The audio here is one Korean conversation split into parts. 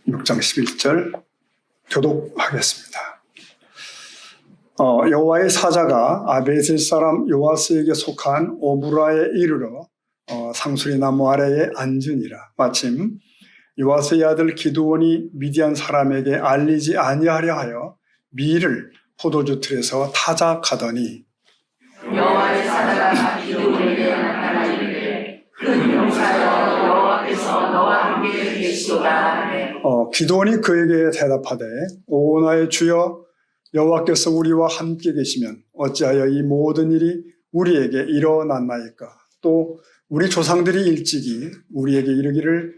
6장 11절 교독하겠습니다. 여호와의 사자가 아베셀 사람 요아스에게 속한 오브라에 이르러 상수리 나무 아래에 앉으니라. 마침 요아스의 아들 기드온이 미디안 사람에게 알리지 아니하려 하여 밀을 포도주 틀에서 타작하더니 여호와의 사자가 기드온에게 나타나 이르되 큰 용사여 여호와께서 너와 함께 계시도다 하매 기드온이 그에게 대답하되 오 나의 주여 여호와께서 우리와 함께 계시면 어찌하여 이 모든 일이 우리에게 일어났나이까. 또 우리 조상들이 일찍이 우리에게 이르기를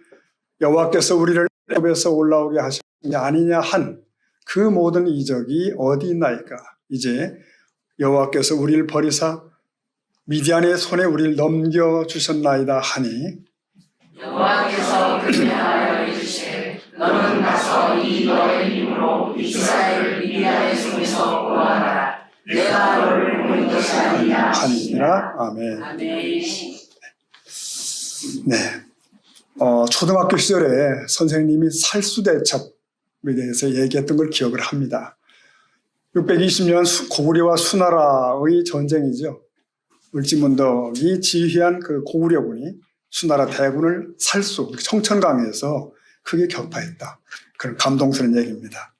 여호와께서 우리를 애굽에서 올라오게 하셨느냐 아니냐 한 그 모든 이적이 어디 있나이까. 이제 여호와께서 우리를 버리사 미디안의 손에 우리를 넘겨주셨나이다 하니 여호와께서 그에게 하여 이르시되 너는 가서 이 너의 힘으로 이스라엘을 미디안의 손에서 구원하라. 내가 너를 보낸 것이 아니냐 하니라. 아멘. 아멘. 네. 초등학교 시절에 선생님이 살수대첩에 대해서 얘기했던 걸 기억을 합니다. 620년 고구려와 수나라의 전쟁이죠. 을지문덕이 지휘한 그 고구려군이 수나라 대군을 살수, 청천강에서 크게 격파했다. 그런 감동스러운 얘기입니다.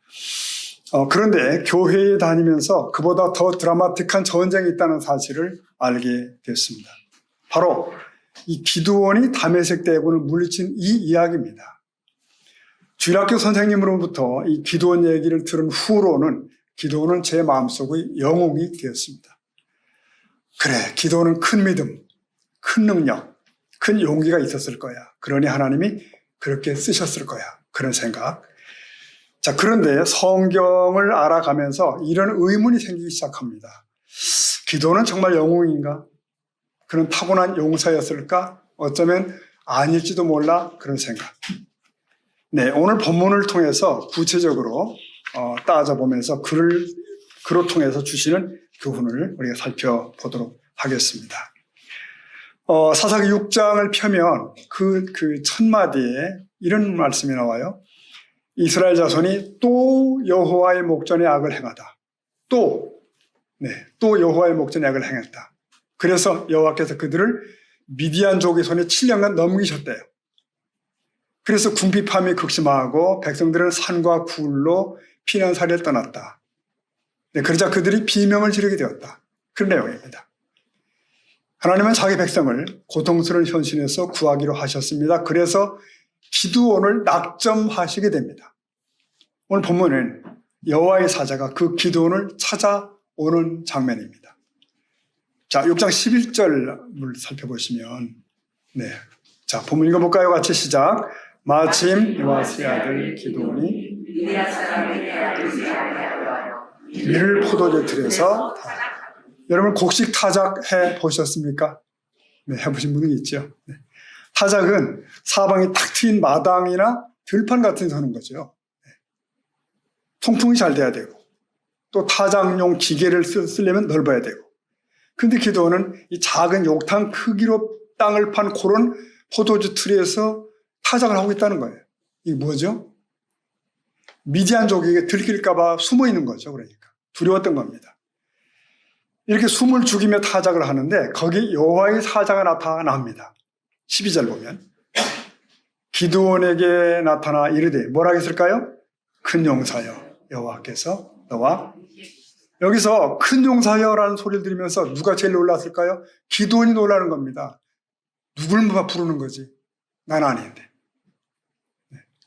그런데 교회에 다니면서 그보다 더 드라마틱한 전쟁이 있다는 사실을 알게 됐습니다. 바로 이 기드온이 다메섹 대군을 물리친 이 이야기입니다. 주일학교 선생님으로부터 이 기드온 얘기를 들은 후로는 기드온은 제 마음속의 영웅이 되었습니다. 그래, 기드온은 큰 믿음, 큰 능력, 큰 용기가 있었을 거야. 그러니 하나님이 그렇게 쓰셨을 거야. 그런 생각. 자, 그런데 성경을 알아가면서 이런 의문이 생기기 시작합니다. 기드온은 정말 영웅인가? 그런 타고난 용사였을까? 어쩌면 아닐지도 몰라. 그런 생각. 네, 오늘 본문을 통해서 구체적으로 따져보면서 글을 통해서 주시는 교훈을 우리가 살펴보도록 하겠습니다. 사사기 6장을 펴면 그 첫 마디에 이런 말씀이 나와요. 이스라엘 자손이 또 여호와의 목전에 악을 행하다. 또 여호와의 목전에 악을 행했다. 그래서 여호와께서 그들을 미디안족의 손에 7년간 넘기셨대요. 그래서 궁핍함이 극심하고 백성들은 산과 굴로 피난살이를 떠났다. 네, 그러자 그들이 비명을 지르게 되었다. 그런 내용입니다. 하나님은 자기 백성을 고통스러운 현실에서 구하기로 하셨습니다. 그래서 기드온을 낙점하시게 됩니다. 오늘 본문은 여호와의 사자가 그 기드온을 찾아오는 장면입니다. 자, 6장 11절을 살펴보시면 자, 본문 읽어볼까요? 같이 시작. 마침 요아스의 아들 기드온이 미디안 사람에게 알리지 아니하여 밀을 포도주 틀에서 여러분 곡식 타작해 보셨습니까? 네, 해보신 분이 있죠. 네. 타작은 사방이 탁 트인 마당이나 들판 같은 데 서는 거죠. 네. 통풍이 잘 돼야 되고 또 타작용 기계를 쓰려면 넓어야 되고. 근데 기드온은 이 작은 욕탕 크기로 땅을 판 그런 포도주 틀에서 타작을 하고 있다는 거예요. 이게 뭐죠? 미디안족에게 들킬까봐 숨어 있는 거죠. 그러니까 두려웠던 겁니다. 이렇게 숨을 죽이며 타작을 하는데 거기 여호와의 사자가 나타납니다. 12절 보면 기드온에게 나타나 이르되 뭐라고 했을까요? 큰 용사여 여호와께서 너와 여기서 큰 용사여라는 소리를 들으면서 누가 제일 놀랐을까요? 기드온이 놀라는 겁니다. 누굴 부르는 거지? 난 아닌데.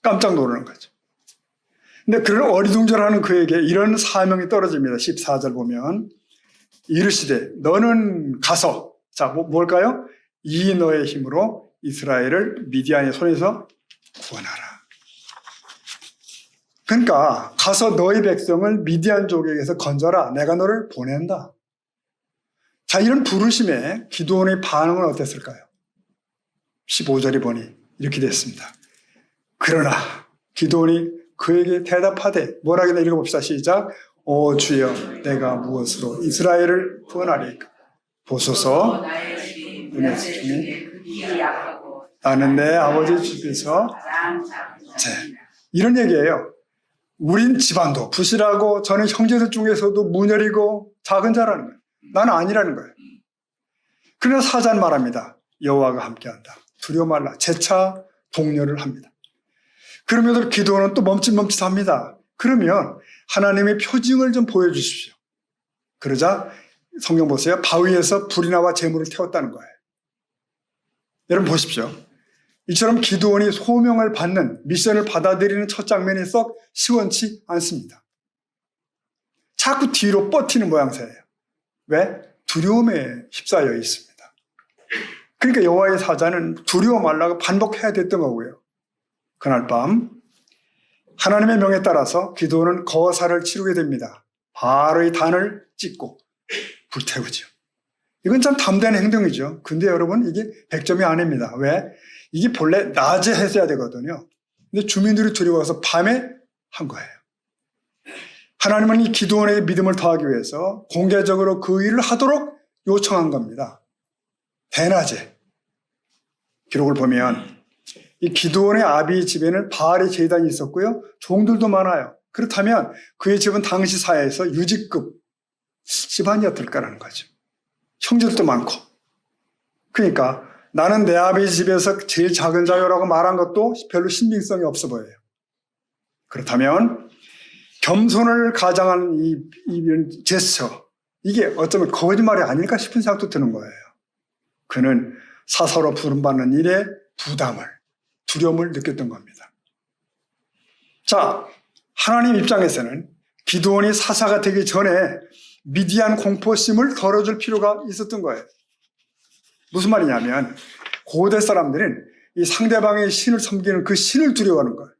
깜짝 놀라는 거죠. 근데 그런 어리둥절하는 그에게 이런 사명이 떨어집니다. 14절 보면 이르시되 너는 가서 자 뭘까요? 이 너의 힘으로 이스라엘을 미디안의 손에서 구원하라. 그러니까 가서 너희 백성을 미디안족에게서 건져라. 내가 너를 보낸다. 자, 이런 부르심에 기드온의 반응은 어땠을까요? 15절이 보니 이렇게 됐습니다. 그러나 기드온이 그에게 대답하되 뭐라고 했나 읽어봅시다. 시작. 오 주여 내가 무엇으로 이스라엘을 구원하리까? 보소서 은혜 중에 나는 내 아버지 집에서 이런 얘기예요. 우린 집안도 부실하고 저는 형제들 중에서도 문열이고 작은 자라는 거예요. 나는 아니라는 거예요. 그러나 사자는 말합니다. 여호와가 함께한다. 두려워 말라. 재차 독려를 합니다. 그러면서 기도는 또 멈칫멈칫합니다. 그러면 하나님의 표징을 좀 보여주십시오. 그러자 성경 보세요. 바위에서 불이 나와 재물을 태웠다는 거예요. 여러분 보십시오. 이처럼 기도원이 소명을 받는 미션을 받아들이는 첫 장면이 썩 시원치 않습니다. 자꾸 뒤로 뻗히는 모양새예요. 왜? 두려움에 휩싸여 있습니다. 그러니까 여호와의 사자는 두려워 말라고 반복해야 됐던 거고요. 그날 밤 하나님의 명에 따라서 기도원은 거사를 치르게 됩니다. 바로의 단을 찍고 불태우죠. 이건 참 담대한 행동이죠. 근데 여러분 이게 100점이 아닙니다. 왜? 이게 본래 낮에 했어야 되거든요. 근데 주민들이 두려워서 밤에 한 거예요. 하나님은 이 기도원에게 믿음을 더하기 위해서 공개적으로 그 일을 하도록 요청한 겁니다. 대낮에. 기록을 보면 이 기도원의 아비 집에는 바알의 제단이 있었고요. 종들도 많아요. 그렇다면 그의 집은 당시 사회에서 유지급 집안이었을까라는 거죠. 형제들도 많고. 그러니까 나는 내 아비 집에서 제일 작은 자요라고 말한 것도 별로 신빙성이 없어 보여요. 그렇다면 겸손을 가장한 이 제스처, 이게 어쩌면 거짓말이 아닐까 싶은 생각도 드는 거예요. 그는 사사로 부름받는 일에 부담을, 두려움을 느꼈던 겁니다. 자, 하나님 입장에서는 기드온이 사사가 되기 전에 미디안 공포심을 덜어줄 필요가 있었던 거예요. 무슨 말이냐면 고대 사람들은 이 상대방의 신을 섬기는 그 신을 두려워하는 거예요.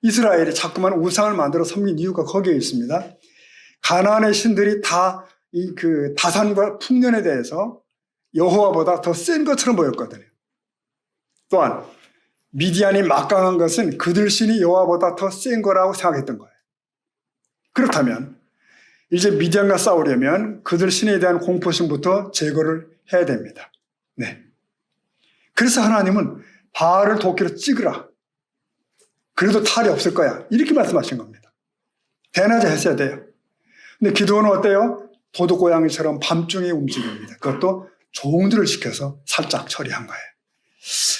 이스라엘이 자꾸만 우상을 만들어 섬긴 이유가 거기에 있습니다. 가나안의 신들이 다 이 그 다산과 풍년에 대해서 여호와보다 더 센 것처럼 보였거든요. 또한 미디안이 막강한 것은 그들 신이 여호와보다 더 센 거라고 생각했던 거예요. 그렇다면 이제 미디안과 싸우려면 그들 신에 대한 공포심부터 제거를 해야 됩니다. 네. 그래서 하나님은 바알을 도끼로 찍으라. 그래도 탈이 없을 거야. 이렇게 말씀하신 겁니다. 대낮에 했어야 돼요. 근데 기도는 어때요? 도둑고양이처럼 밤중에 움직입니다. 그것도 종들을 시켜서 살짝 처리한 거예요.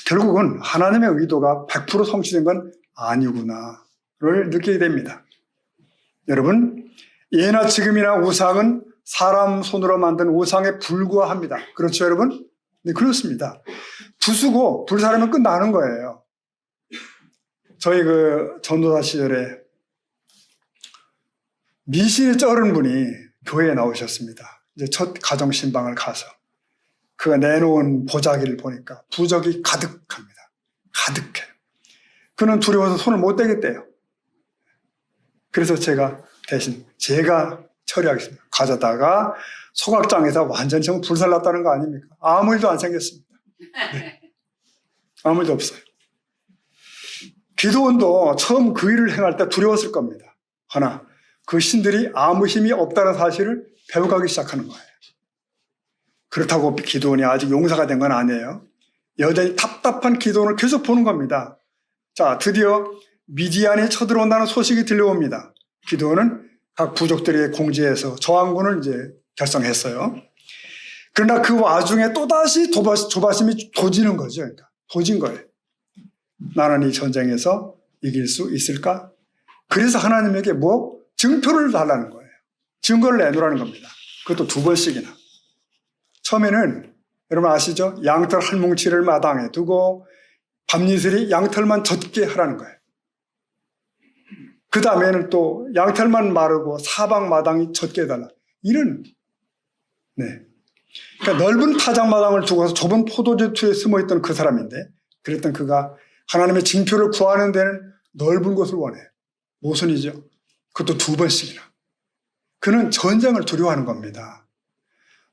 결국은 하나님의 의도가 100% 성취된 건 아니구나를 느끼게 됩니다. 여러분, 예나 지금이나 우상은 사람 손으로 만든 우상에 불과합니다. 그렇죠, 여러분? 네, 그렇습니다. 부수고 불사르면 끝나는 거예요. 저희 그 전도사 시절에 미신에 쩔은 분이 교회에 나오셨습니다. 이제 첫 가정 신방을 가서 그가 내놓은 보자기를 보니까 부적이 가득합니다. 가득해요. 그는 두려워서 손을 못 대겠대요. 그래서 제가 대신 제가 처리하겠습니다. 가져다가 소각장에서 완전히 전부 불살랐다는 거 아닙니까? 아무 일도 안 생겼습니다. 네. 아무 일도 없어요. 기도원도 처음 그 일을 행할 때 두려웠을 겁니다. 하나, 그 신들이 아무 힘이 없다는 사실을 배워가기 시작하는 거예요. 그렇다고 기도원이 아직 용사가 된 건 아니에요. 여전히 답답한 기도원을 계속 보는 겁니다. 자, 드디어 미디안이 쳐들어온다는 소식이 들려옵니다. 기도원은 각 부족들에게 공지해서 저항군을 이제 결성했어요. 그러나 그 와중에 또다시 조바심이 도지는 거죠. 그러니까 도진 거예요. 나는 이 전쟁에서 이길 수 있을까? 그래서 하나님에게 증표를 달라는 거예요. 증거를 내놓으라는 겁니다. 그것도 2번씩이나. 처음에는 여러분 아시죠? 양털 한 뭉치를 마당에 두고 밤이슬이 양털만 젖게 하라는 거예요. 그 다음에는 또 양털만 마르고 사방 마당이 젖게 해달라. 이런, 네. 그러니까 넓은 타작마당을 두고서 좁은 포도주투에 숨어있던 그 사람인데, 그랬던 그가 하나님의 징표를 구하는 데는 넓은 곳을 원해요. 모순이죠. 그것도 2번씩이나. 그는 전쟁을 두려워하는 겁니다.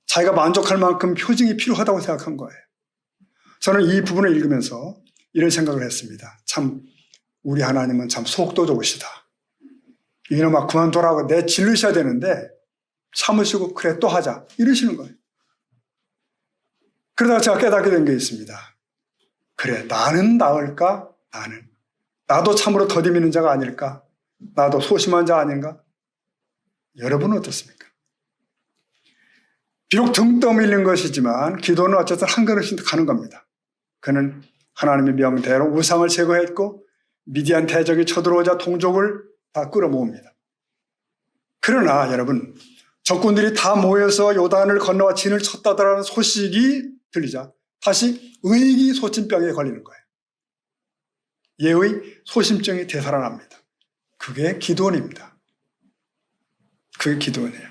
자기가 만족할 만큼 표징이 필요하다고 생각한 거예요. 저는 이 부분을 읽으면서 이런 생각을 했습니다. 참 우리 하나님은 참 속도 좋으시다. 이놈아 그만둬라고 내 질르셔야 되는데 참으시고 그래 또 하자 이러시는 거예요. 그러다가 제가 깨닫게 된 게 있습니다. 그래 나는 나을까? 나도 참으로 더디 믿는 자가 아닐까? 나도 소심한 자 아닌가? 여러분은 어떻습니까? 비록 등 떠밀린 것이지만 기도는 어쨌든 한 걸음씩 가는 겁니다. 그는 하나님의 명대로 우상을 제거했고 미디안 대적이 쳐들어오자 동족을 다 끌어모읍니다. 그러나 여러분, 적군들이 다 모여서 요단을 건너와 진을 쳤다더라는 소식이 들리자 다시 의기소침병에 걸리는 거예요. 예의 소심증이 되살아납니다. 그게 기도원입니다. 그게 기도원이에요.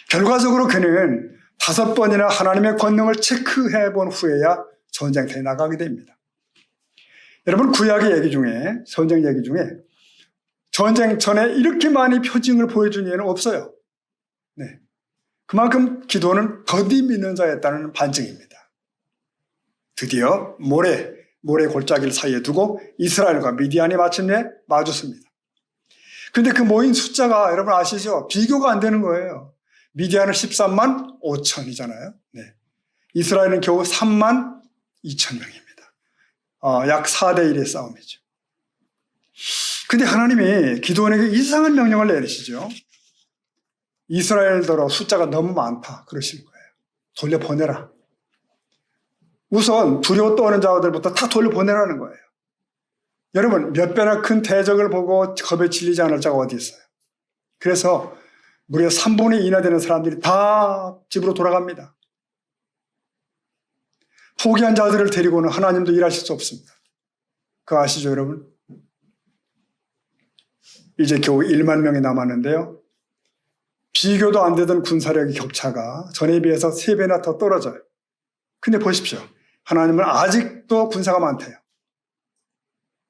결과적으로 그는 5번이나 하나님의 권능을 체크해 본 후에야 전쟁터에 나가게 됩니다. 여러분, 구약의 얘기 중에, 전쟁 얘기 중에 전쟁 전에 이렇게 많이 표징을 보여준 예는 없어요. 네. 그만큼 기도는 더디 믿는 자였다는 반증입니다. 드디어 모래 골짜기를 사이에 두고 이스라엘과 미디안이 마침내 마주섭니다. 근데 그 모인 숫자가 여러분 아시죠? 비교가 안 되는 거예요. 미디안은 13만 5천이잖아요. 네. 이스라엘은 겨우 3만 2천 명입니다. 약 4대 1의 싸움이죠. 근데 하나님이 기드온에게 이상한 명령을 내리시죠. 이스라엘더러 숫자가 너무 많다 그러신 거예요. 돌려보내라. 우선 두려워 떠오는 자들부터 다 돌려보내라는 거예요. 여러분, 몇 배나 큰 대적을 보고 겁에 질리지 않을 자가 어디 있어요. 그래서 무려 3분의 2나 되는 사람들이 다 집으로 돌아갑니다. 포기한 자들을 데리고는 하나님도 일하실 수 없습니다. 그거 아시죠, 여러분? 이제 겨우 1만 명이 남았는데요. 비교도 안 되던 군사력의 격차가 전에 비해서 3배나 더 떨어져요. 근데 보십시오. 하나님은 아직도 군사가 많대요.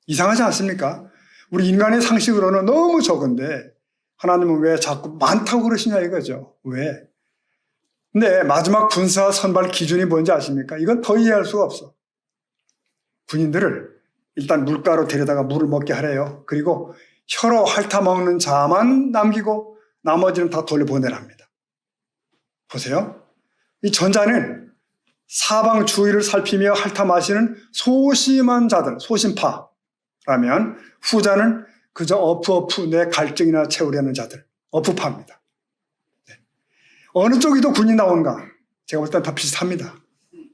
이상하지 않습니까? 우리 인간의 상식으로는 너무 적은데 하나님은 왜 자꾸 많다고 그러시냐 이거죠. 왜? 근데 마지막 군사 선발 기준이 뭔지 아십니까? 이건 더 이해할 수가 없어. 군인들을 일단 물가로 데려다가 물을 먹게 하래요. 그리고 혀로 핥아먹는 자만 남기고 나머지는 다 돌려보내랍니다. 보세요. 이 전자는 사방 주위를 살피며 핥아 마시는 소심한 자들, 소심파라면 후자는 그저 어프어프 내 갈증이나 채우려는 자들, 어프파입니다. 네. 어느 쪽이 더 군이 나오는가? 제가 볼 땐 다 비슷합니다.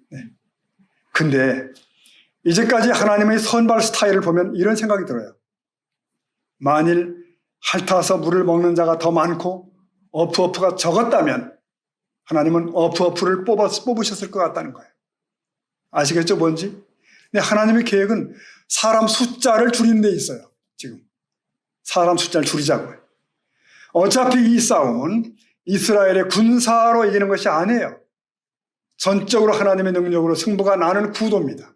네. 근데 이제까지 하나님의 선발 스타일을 보면 이런 생각이 들어요. 만일 핥아서 물을 먹는 자가 더 많고 어프어프가 적었다면 하나님은 어프어프를 뽑으셨을 것 같다는 거예요. 아시겠죠, 뭔지? 근데 하나님의 계획은 사람 숫자를 줄이는 데 있어요. 지금 사람 숫자를 줄이자고요. 어차피 이 싸움은 이스라엘의 군사로 이기는 것이 아니에요. 전적으로 하나님의 능력으로 승부가 나는 구도입니다.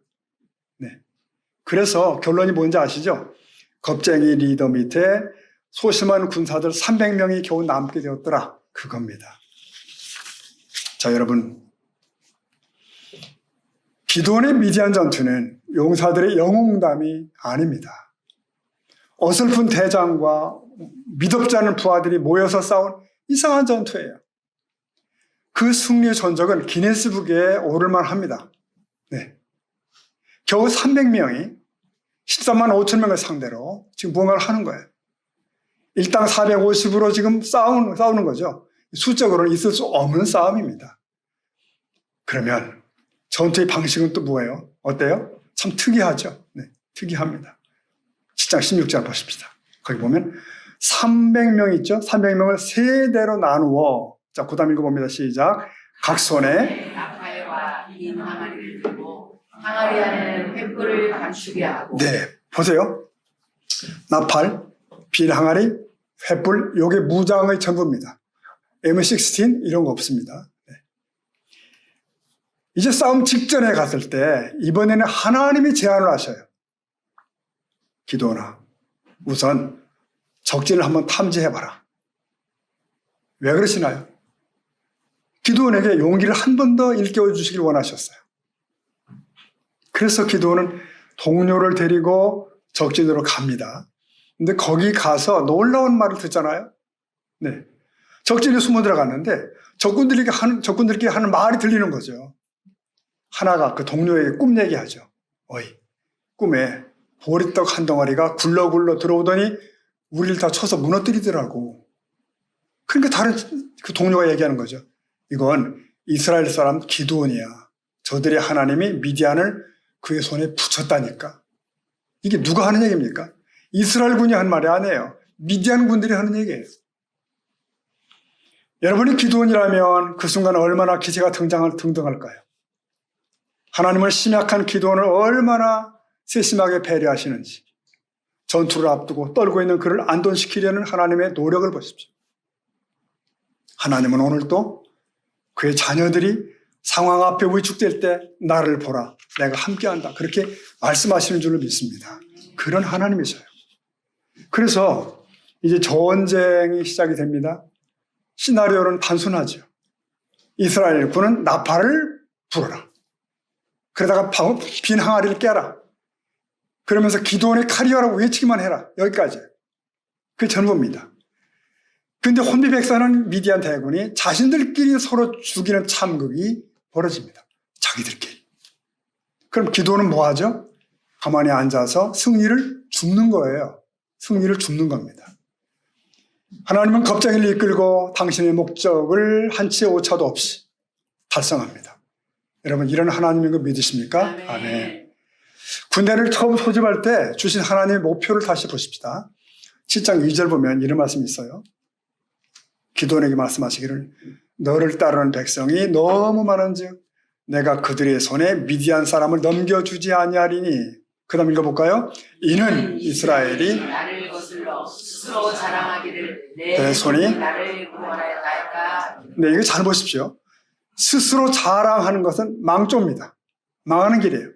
네. 그래서 결론이 뭔지 아시죠? 겁쟁이 리더 밑에 소심한 군사들 300명이 겨우 남게 되었더라. 그겁니다. 자, 여러분. 기드온의 미디안 전투는 용사들의 영웅담이 아닙니다. 어설픈 대장과 미덥지 않은 부하들이 모여서 싸운 이상한 전투예요. 그 승리의 전적은 기네스북에 오를만 합니다. 네. 겨우 300명이 13만 5천 명을 상대로 지금 무언가를 하는 거예요. 일당 450으로 지금 싸우는 거죠. 수적으로는 있을 수 없는 싸움입니다. 그러면 전투의 방식은 또 뭐예요? 어때요? 참 특이하죠. 네, 특이합니다. 7장 16절 보십시다. 거기 보면 300명 있죠? 300명을 세 대로 나누어, 자, 그 다음 읽어봅니다. 시작. 각 손에 나팔과 긴 항아리를 들고 항아리 안에는 횃불을 감추게 하고. 네, 보세요. 나팔, 빈 항아리, 횃불, 요게 무장의 전부입니다. M16 이런 거 없습니다. 네. 이제 싸움 직전에 갔을 때 이번에는 하나님이 제안을 하셔요. 기도나 우선 적진을 한번 탐지해봐라. 왜 그러시나요? 기드온에게 용기를 한 번 더 일깨워 주시길 원하셨어요. 그래서 기드온은 동료를 데리고 적진으로 갑니다. 근데 거기 가서 놀라운 말을 듣잖아요. 네. 적진에 숨어 들어갔는데 적군들끼리 하는 말이 들리는 거죠. 하나가 그 동료에게 꿈 얘기하죠. 어이, 꿈에 보리떡 한 덩어리가 굴러굴러 들어오더니 우리를 다 쳐서 무너뜨리더라고. 그러니까 다른 그 동료가 얘기하는 거죠. 이건 이스라엘 사람 기드온이야. 저들의 하나님이 미디안을 그의 손에 붙였다니까. 이게 누가 하는 얘기입니까? 이스라엘 군이 한 말이 아니에요. 미디안 군들이 하는 얘기예요. 여러분이 기드온이라면 그 순간 얼마나 기세가 등등할까요? 하나님은 심약한 기드온을 얼마나 세심하게 배려하시는지, 전투를 앞두고 떨고 있는 그를 안돈시키려는 하나님의 노력을 보십시오. 하나님은 오늘도 그의 자녀들이 상황 앞에 위축될 때 나를 보라, 내가 함께한다, 그렇게 말씀하시는 줄을 믿습니다. 그런 하나님이셔요. 그래서 이제 전쟁이 시작이 됩니다. 시나리오는 단순하죠. 이스라엘 군은 나팔을 불어라. 그러다가 빈 항아리를 깨라. 그러면서 기드온의 칼이여라고 외치기만 해라. 여기까지. 그게 전부입니다. 그런데 혼비백산한 미디안 대군이 자신들끼리 서로 죽이는 참극이 벌어집니다. 자기들끼리. 그럼 기드온은 뭐 하죠? 가만히 앉아서 승리를 줍는 거예요. 승리를 줍는 겁니다. 하나님은 겁쟁이를 이끌고 당신의 목적을 한치의 오차도 없이 달성합니다. 여러분, 이런 하나님인 거 믿으십니까? 아멘. 아멘. 군대를 처음 소집할 때 주신 하나님의 목표를 다시 보십시다. 7장 2절 보면 이런 말씀이 있어요. 기드온에게 말씀하시기를 너를 따르는 백성이 너무 많은즉 내가 그들의 손에 미디안 사람을 넘겨주지 아니하리니. 그 다음 읽어볼까요? 이는 이스라엘이 나를 거슬러 스스로 자랑하기를 내 내 손이 손이 나를 구원하였나이까. 네, 이거 잘 보십시오. 스스로 자랑하는 것은 망조입니다. 망하는 길이에요.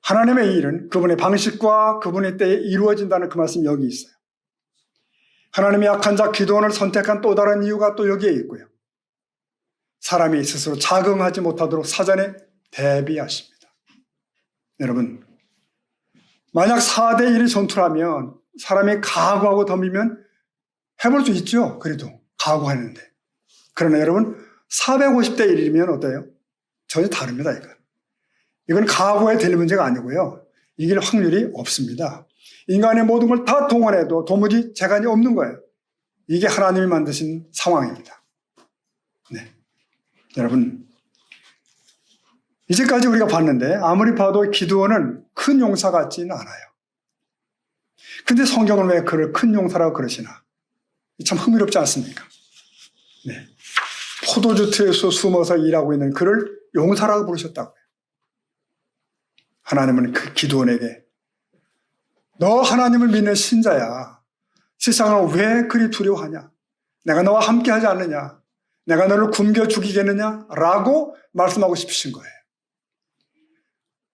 하나님의 일은 그분의 방식과 그분의 때에 이루어진다는 그 말씀이 여기 있어요. 하나님의 약한 자 기드온을 선택한 또 다른 이유가 또 여기에 있고요. 사람이 스스로 자긍하지 못하도록 사전에 대비하십니다. 여러분, 만약 4대1이 전투라면 사람이 각오하고 덤비면 해볼 수 있죠. 그래도 각오하는데. 그러나 여러분 450대 1이면 어때요? 전혀 다릅니다. 이건 각오에 될 문제가 아니고요. 이길 확률이 없습니다. 인간의 모든 걸 다 동원해도 도무지 재간이 없는 거예요. 이게 하나님이 만드신 상황입니다. 네. 여러분, 이제까지 우리가 봤는데 아무리 봐도 기드온은 큰 용사 같지는 않아요. 근데 성경은 왜 그를 큰 용사라고 그러시나? 참 흥미롭지 않습니까? 네. 포도주 틀에서 숨어서 일하고 있는 그를 용사라고 부르셨다고요. 하나님은 그 기드온에게 너 하나님을 믿는 신자야. 세상을 왜 그리 두려워하냐? 내가 너와 함께하지 않느냐? 내가 너를 굶겨 죽이겠느냐? 라고 말씀하고 싶으신 거예요.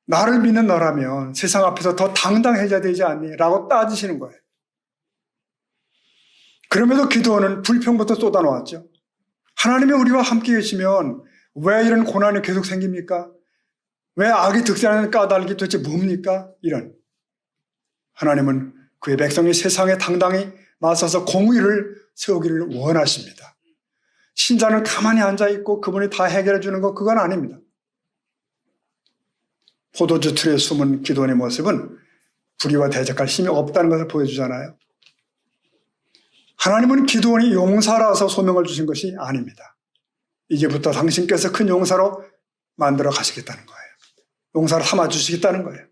나를 믿는 너라면 세상 앞에서 더 당당해져야 되지 않니? 라고 따지시는 거예요. 그럼에도 기드온은 불평부터 쏟아놓았죠. 하나님이 우리와 함께 계시면 왜 이런 고난이 계속 생깁니까? 왜 악이 득세하는 까닭이 도대체 뭡니까? 이런. 하나님은 그의 백성이 세상에 당당히 맞서서 공의를 세우기를 원하십니다. 신자는 가만히 앉아있고 그분이 다 해결해 주는 거 그건 아닙니다. 포도주 틀에 숨은 기드온의 모습은 불의와 대적할 힘이 없다는 것을 보여주잖아요. 하나님은 기드온이 용사라서 소명을 주신 것이 아닙니다. 이제부터 당신께서 큰 용사로 만들어 가시겠다는 거예요. 용사를 삼아 주시겠다는 거예요.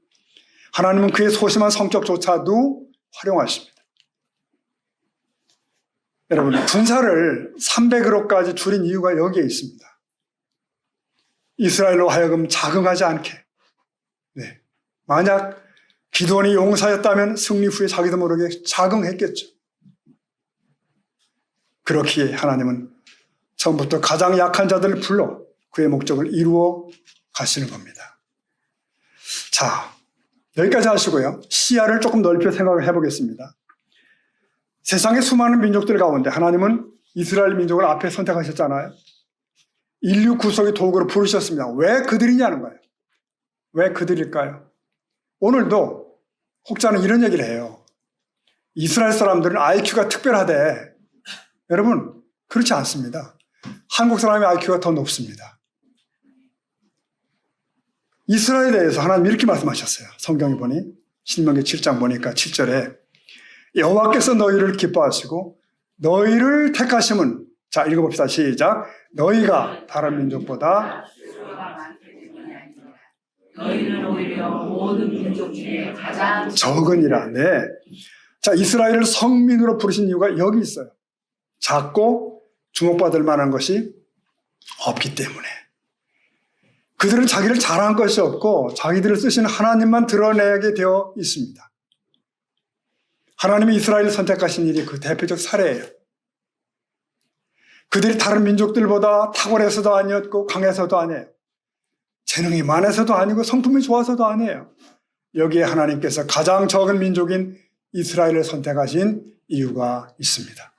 하나님은 그의 소심한 성격조차도 활용하십니다. 여러분, 군사를 300으로까지 줄인 이유가 여기에 있습니다. 이스라엘로 하여금 자긍하지 않게. 네. 만약 기드온이 용사였다면 승리 후에 자기도 모르게 자긍했겠죠. 그렇기에 하나님은 처음부터 가장 약한 자들을 불러 그의 목적을 이루어 가시는 겁니다. 자, 여기까지 하시고요. 시야를 조금 넓혀 생각을 해보겠습니다. 세상의 수많은 민족들 가운데 하나님은 이스라엘 민족을 앞에 선택하셨잖아요. 인류 구속의 도구로 부르셨습니다. 왜 그들이냐는 거예요. 왜 그들일까요? 오늘도 혹자는 이런 얘기를 해요. 이스라엘 사람들은 IQ가 특별하대. 여러분, 그렇지 않습니다. 한국 사람의 IQ가 더 높습니다. 이스라엘에 대해서 하나님 이렇게 말씀하셨어요. 성경에 보니 신명기 7장 보니까 7절에 여호와께서 너희를 기뻐하시고 너희를 택하심은, 자 읽어봅시다. 시작. 너희가 다른 민족보다 너희는 오히려 모든 민족 중에 가장 적으니라. 네. 자, 이스라엘을 성민으로 부르신 이유가 여기 있어요. 작고 주목받을 만한 것이 없기 때문에. 그들은 자기를 자랑한 것이 없고 자기들을 쓰신 하나님만 드러내게 되어 있습니다. 하나님이 이스라엘을 선택하신 일이 그 대표적 사례예요. 그들이 다른 민족들보다 탁월해서도 아니었고 강해서도 아니에요. 재능이 많아서도 아니고 성품이 좋아서도 아니에요. 여기에 하나님께서 가장 적은 민족인 이스라엘을 선택하신 이유가 있습니다.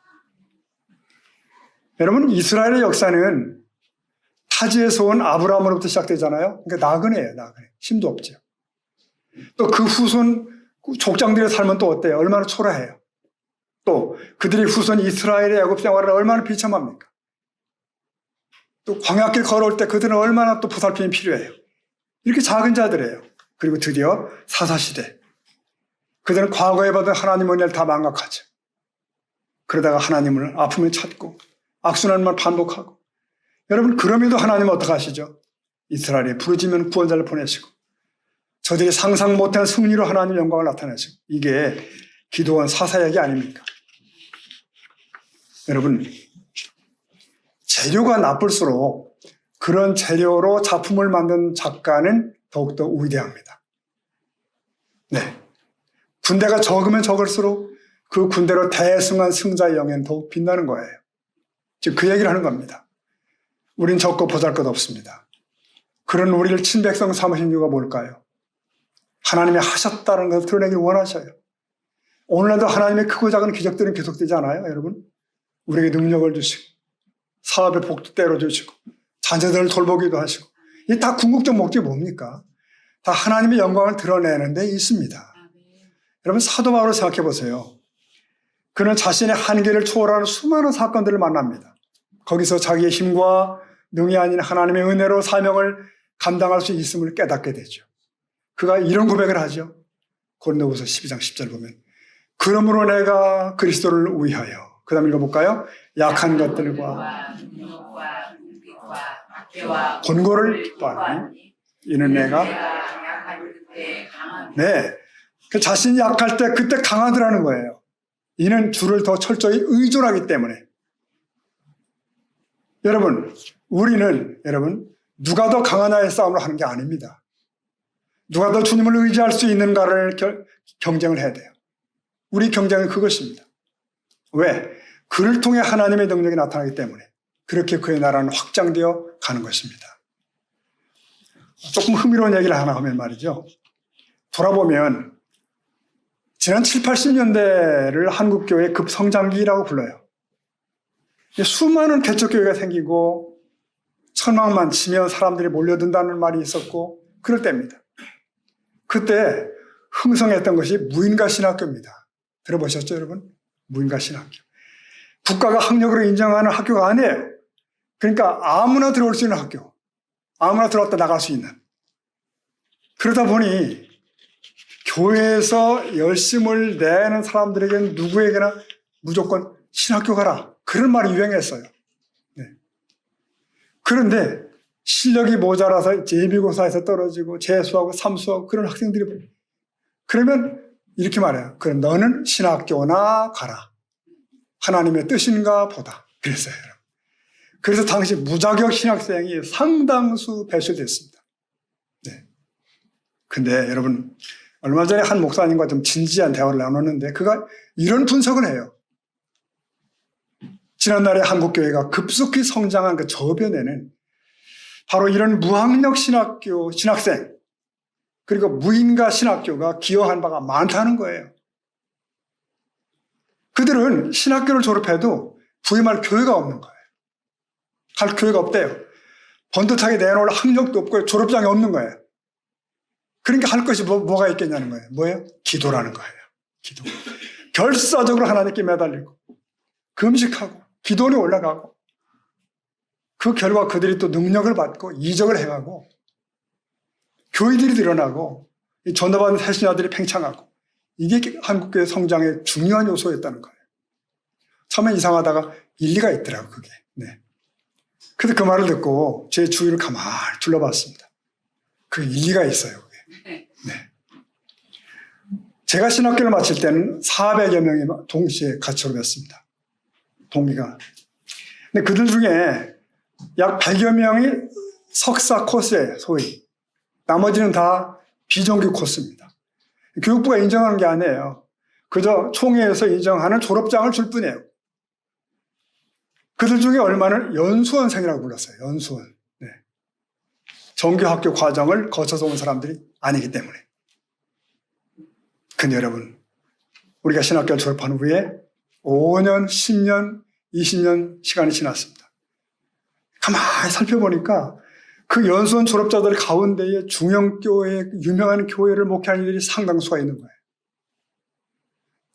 여러분, 이스라엘의 역사는 타지에서 온 아브라함으로부터 시작되잖아요. 그러니까 나그네예요, 나그네. 힘도 없죠. 또 그 후손 족장들의 삶은 또 어때요? 얼마나 초라해요. 또 그들의 후손 이스라엘의 애굽 생활은 얼마나 비참합니까? 또 광야길 걸어올 때 그들은 얼마나 또 보살핌이 필요해요. 이렇게 작은 자들이에요. 그리고 드디어 사사시대. 그들은 과거에 받은 하나님의 은혜를 다 망각하죠. 그러다가 하나님을 아픔에 찾고 악순환만 반복하고. 여러분, 그럼에도 하나님은 어떻게 하시죠? 이스라엘이 부르짖으면 구원자를 보내시고 저들이 상상 못한 승리로 하나님의 영광을 나타내시고. 이게 기도원 사사역이 아닙니까? 여러분, 재료가 나쁠수록 그런 재료로 작품을 만든 작가는 더욱더 위대합니다. 네. 군대가 적으면 적을수록 그 군대로 대승한 승자의 영예는 더욱 빛나는 거예요. 즉 그 얘기를 하는 겁니다. 우린 적고 보잘것 없습니다. 그런 우리를 친백성 삼으신 이유가 뭘까요? 하나님이 하셨다는 것을 드러내길 원하셔요. 오늘날도 하나님의 크고 작은 기적들은 계속되지 않아요, 여러분? 우리에게 능력을 주시고 사업의 복도 때려주시고 자녀들을 돌보기도 하시고. 이 다 궁극적 목적이 뭡니까? 다 하나님의 영광을 드러내는 데 있습니다. 여러분, 사도 바울을 생각해 보세요. 그는 자신의 한계를 초월하는 수많은 사건들을 만납니다. 거기서 자기의 힘과 능이 아닌 하나님의 은혜로 사명을 감당할 수 있음을 깨닫게 되죠. 그가 이런 고백을 하죠. 고린도후서 12장 10절 보면 그러므로 내가 그리스도를 위하여, 그 다음 읽어볼까요? 약한 것들과 권고를 기뻐하니 이는 내가 네, 그 자신이 약할 때 그때 강하더라는 거예요. 이는 주를 더 철저히 의존하기 때문에. 여러분, 우리는 누가 더 강하냐의 싸움을 하는 게 아닙니다. 누가 더 주님을 의지할 수 있는가를 경쟁을 해야 돼요. 우리 경쟁은 그것입니다. 왜? 그를 통해 하나님의 능력이 나타나기 때문에 그렇게 그의 나라는 확장되어 가는 것입니다. 조금 흥미로운 얘기를 하나 하면 말이죠. 돌아보면 지난 7, 80년대를 한국교회의 급성장기라고 불러요. 수많은 개척교회가 생기고 천막만 치면 사람들이 몰려든다는 말이 있었고 그럴 때입니다. 그때 흥성했던 것이 무인가 신학교입니다. 들어보셨죠, 여러분? 무인가 신학교. 국가가 학력으로 인정하는 학교가 아니에요. 그러니까 아무나 들어올 수 있는 학교. 아무나 들어왔다 나갈 수 있는. 그러다 보니 교회에서 열심을 내는 사람들에게는 누구에게나 무조건 신학교 가라. 그런 말이 유행했어요. 네. 그런데 실력이 모자라서 예비고사에서 떨어지고 재수하고 삼수하고 그런 학생들이 그러면 이렇게 말해요. 그럼 너는 신학교나 가라. 하나님의 뜻인가 보다. 그랬어요. 그래서 당시 무자격 신학생이 상당수 배출됐습니다. 네. 근데 여러분, 얼마 전에 한 목사님과 좀 진지한 대화를 나눴는데 그가 이런 분석을 해요. 지난날에 한국교회가 급속히 성장한 그 저변에는 바로 이런 무학력 신학교 신학생 그리고 무인가 신학교가 기여한 바가 많다는 거예요. 그들은 신학교를 졸업해도 부임할 교회가 없는 거예요. 갈 교회가 없대요. 번듯하게 내놓을 학력도 없고 졸업장이 없는 거예요. 그러니까 할 것이 뭐가 있겠냐는 거예요. 뭐예요? 기도라는 거예요. 기도. 결사적으로 하나님께 매달리고 금식하고 기도원에 올라가고 그 결과 그들이 또 능력을 받고 이적을 해가고 교회들이 드러나고 이 전도받은 새신자들이 팽창하고 이게 한국교회 성장의 중요한 요소였다는 거예요. 처음엔 이상하다가 일리가 있더라고요, 그게. 네. 그래서 그 말을 듣고 제 주위를 가만히 둘러봤습니다. 그 일리가 있어요, 그게. 네. 제가 신학교를 마칠 때는 400여 명이 동시에 같이 졸업했습니다. 동기가. 근데 그들 중에 약 100여 명이 석사 코스예요, 소위. 나머지는 다 비정규 코스입니다. 교육부가 인정하는 게 아니에요. 그저 총회에서 인정하는 졸업장을 줄 뿐이에요. 그들 중에 얼마는 연수원생이라고 불렀어요. 연수원. 네. 정규학교 과정을 거쳐서 온 사람들이 아니기 때문에. 근데 여러분, 우리가 신학교를 졸업한 후에 5년, 10년, 20년 시간이 지났습니다. 가만히 살펴보니까 그 연수원 졸업자들 가운데에 중형교회, 유명한 교회를 목회하는 이들이 상당수가 있는 거예요.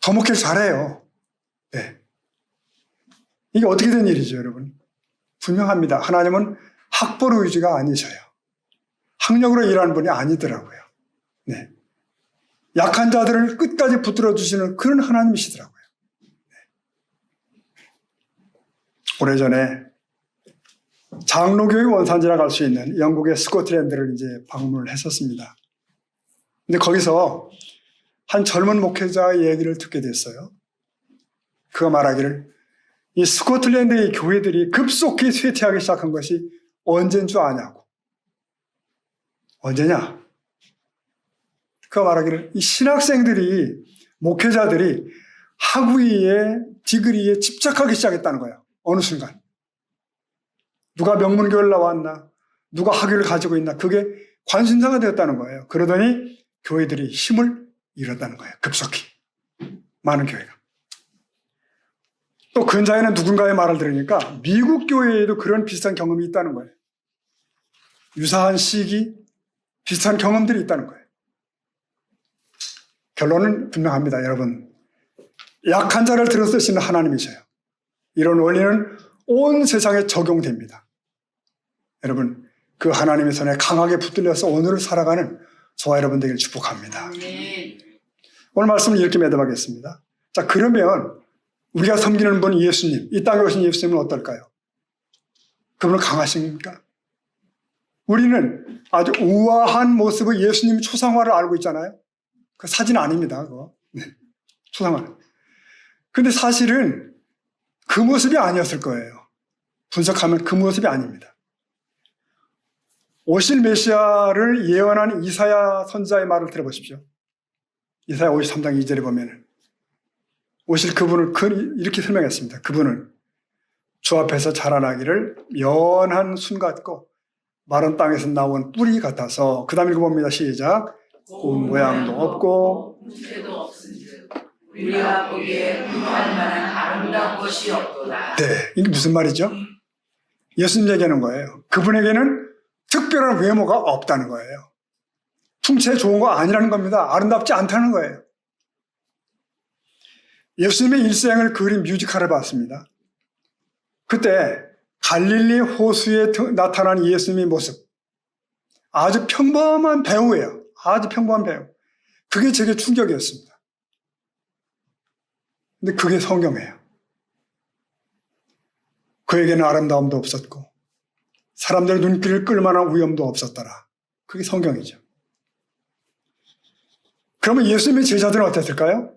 더 목회를 잘해요. 네. 이게 어떻게 된 일이죠, 여러분? 분명합니다. 하나님은 학벌 의지가 아니셔요. 학력으로 일하는 분이 아니더라고요. 네. 약한 자들을 끝까지 붙들어 주시는 그런 하나님이시더라고요. 네. 오래전에 장로교육 원산지라 갈 수 있는 영국의 스코틀랜드를 이제 방문을 했었습니다. 근데 거기서 한 젊은 목회자의 얘기를 듣게 됐어요. 그가 말하기를 이 스코틀랜드의 교회들이 급속히 쇠퇴하기 시작한 것이 언제인 줄 아냐고. 언제냐? 그가 말하기를 이 신학생들이, 목회자들이 학위에, 디그리에 집착하기 시작했다는 거예요. 어느 순간. 누가 명문교회를 나왔나? 누가 학위를 가지고 있나? 그게 관심사가 되었다는 거예요. 그러더니 교회들이 힘을 잃었다는 거예요. 급속히. 많은 교회가. 또 근자에는 누군가의 말을 들으니까 미국 교회에도 그런 비슷한 경험이 있다는 거예요. 유사한 시기, 비슷한 경험들이 있다는 거예요. 결론은 분명합니다, 여러분. 약한 자를 들어 쓰시는 하나님이셔요. 이런 원리는 온 세상에 적용됩니다. 여러분, 그 하나님의 손에 강하게 붙들려서 오늘을 살아가는 저와 여러분 되기를 축복합니다. 오늘 말씀을 이렇게 매듭하겠습니다. 자, 그러면 우리가 섬기는 분 예수님, 이 땅에 오신 예수님은 어떨까요? 그분은 강하십니까? 우리는 아주 우아한 모습의 예수님 초상화를 알고 있잖아요. 그 사진 아닙니다, 그거. 네. 초상화. 근데 사실은 그 모습이 아니었을 거예요. 분석하면 그 모습이 아닙니다. 오실 메시아를 예언한 이사야 선지자의 말을 들어보십시오. 이사야 53장 2절에 보면 오실 그분을 이렇게 설명했습니다. 그분은 주 앞에서 자라나기를 연한 순 같고 마른 땅에서 나온 뿌리 같아서, 그 다음 읽어봅니다. 시작. 고운 모양도 없고 문제도 없은즉 우리가 보기에 구할 만한 아름다운 것이 없도다. 네, 이게 무슨 말이죠? 예수님 얘기하는 거예요. 그분에게는 특별한 외모가 없다는 거예요. 풍채 좋은 거 아니라는 겁니다. 아름답지 않다는 거예요. 예수님의 일생을 그린 뮤지컬을 봤습니다. 그때 갈릴리 호수에 나타난 예수님의 모습, 아주 평범한 배우예요. 아주 평범한 배우. 그게 제게 충격이었습니다. 근데 그게 성경이에요. 그에게는 아름다움도 없었고 사람들의 눈길을 끌만한 위엄도 없었더라. 그게 성경이죠. 그러면 예수님의 제자들은 어땠을까요?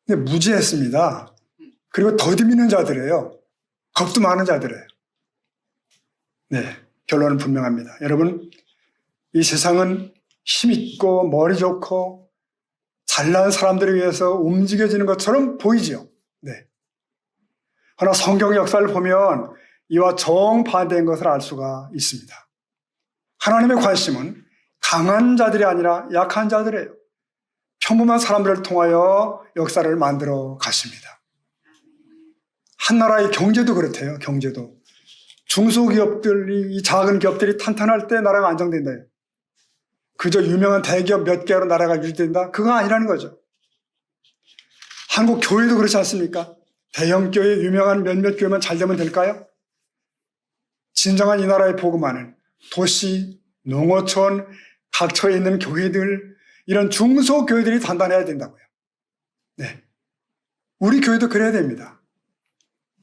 근데 무지했습니다. 그리고 더듬이는 자들이에요. 겁도 많은 자들이에요. 네, 결론은 분명합니다. 여러분, 이 세상은 힘있고 머리 좋고 잘난 사람들에 의해서 움직여지는 것처럼 보이죠. 네. 그러나 성경의 역사를 보면 이와 정반대인 것을 알 수가 있습니다. 하나님의 관심은 강한 자들이 아니라 약한 자들이에요. 평범한 사람들을 통하여 역사를 만들어 가십니다. 한 나라의 경제도 그렇대요. 경제도. 중소기업들이, 이 작은 기업들이 탄탄할 때 나라가 안정된다. 그저 유명한 대기업 몇 개로 나라가 유지된다? 그거 아니라는 거죠. 한국 교회도 그렇지 않습니까? 대형 교회, 유명한 몇몇 교회만 잘 되면 될까요? 진정한 이 나라의 복음화는 도시, 농어촌, 각처에 있는 교회들, 이런 중소교회들이 단단해야 된다고요. 네. 우리 교회도 그래야 됩니다.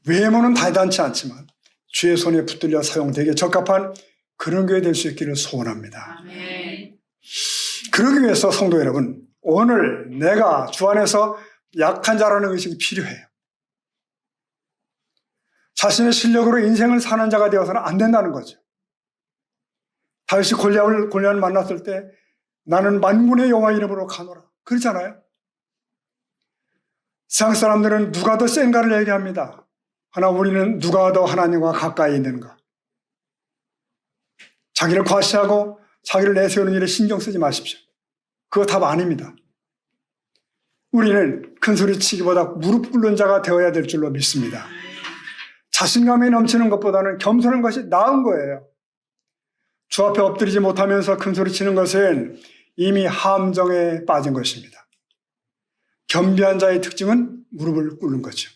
외모는 대단치 않지만 주의 손에 붙들려 사용되기에 적합한 그런 교회 될 수 있기를 소원합니다. 아멘. 그러기 위해서 성도 여러분, 오늘 내가 주 안에서 약한 자라는 의식이 필요해요. 자신의 실력으로 인생을 사는 자가 되어서는 안 된다는 거죠. 다윗이 골리앗을 만났을 때 나는 만군의 여호와 이름으로 가노라 그러잖아요. 세상 사람들은 누가 더 센가를 얘기합니다. 하나 우리는 누가 더 하나님과 가까이 있는가. 자기를 과시하고 자기를 내세우는 일에 신경 쓰지 마십시오. 그거 답 아닙니다. 우리는 큰소리치기보다 무릎 꿇는 자가 되어야 될 줄로 믿습니다. 자신감이 넘치는 것보다는 겸손한 것이 나은 거예요. 주 앞에 엎드리지 못하면서 큰소리치는 것은 이미 함정에 빠진 것입니다. 겸비한 자의 특징은 무릎을 꿇는 거죠.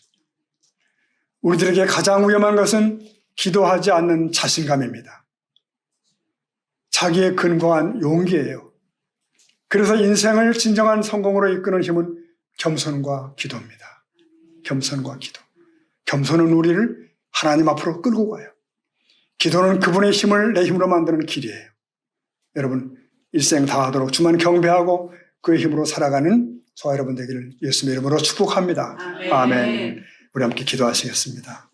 우리들에게 가장 위험한 것은 기도하지 않는 자신감입니다. 자기의 근거한 용기예요. 그래서 인생을 진정한 성공으로 이끄는 힘은 겸손과 기도입니다. 겸손과 기도. 겸손은 우리를 하나님 앞으로 끌고 가요. 기도는 그분의 힘을 내 힘으로 만드는 길이에요. 여러분, 일생 다하도록 주만 경배하고 그의 힘으로 살아가는 저와 여러분 되기를 예수님의 이름으로 축복합니다. 아멘. 아멘. 우리 함께 기도하시겠습니다.